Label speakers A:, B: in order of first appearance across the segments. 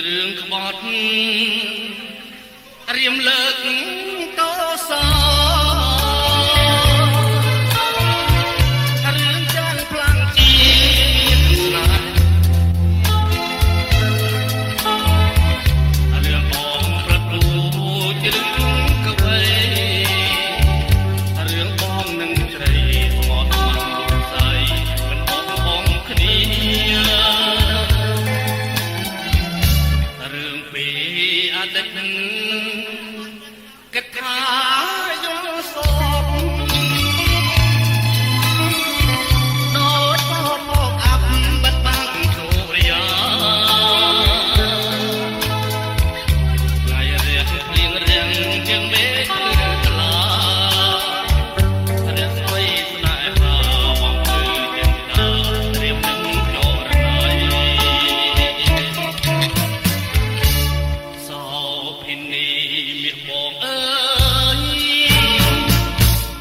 A: រឿងក្បត់រៀមលើកតសរឿងចានផ្លាំងជាស្នារឿងបងប្រទូជារឿងកវីរឿងបងនឹងជ្រៃស្មោះស្ម័គ្រស្អីមិនបងគ្នារឿងពីអតីតគិតថាយល់សោកដូចបបកអាប់បិទបាំងជោរយាថ្ងៃរៀងភ្លៀងរៀងជាងមេឃក្លារៀងស្វ័យស្នេហាបងគឺទាំងតារៀមនឹងញោរណៃសោភិនីមាសបងអើយ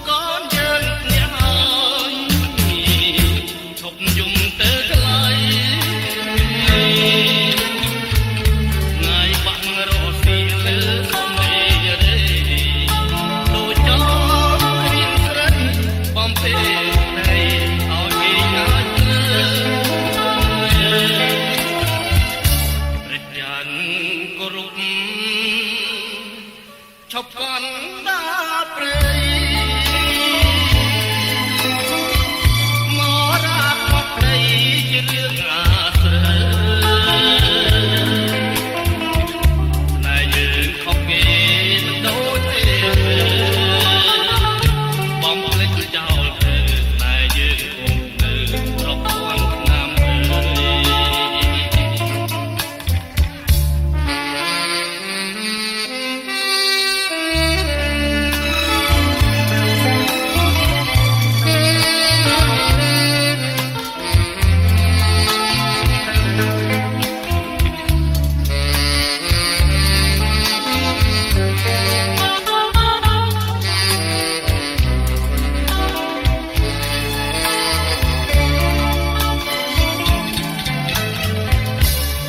A: កូនយើងគ្នាហើយឈប់យំទៅក្លាយថ្ងៃបាំងរស់ស៊ីលើសំមេរេដូចចោលរៀងស្រិនបំពេនៃឲ្យគេងាយព្រះច័ន្ទគោរពឈប់កណ្ដាលព្រៃមរាមកព្រៃជារឿងអាស្រ័យណែយើងខុសគេមិនដូចទេបំភ្លេចចោលទៅណែយើងគង់នៅរាប់ពាន់ឆ្នាំ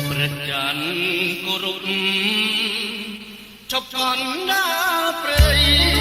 A: ព្រះច័ន្ទគោរពឈប់កណ្ដាលព្រៃ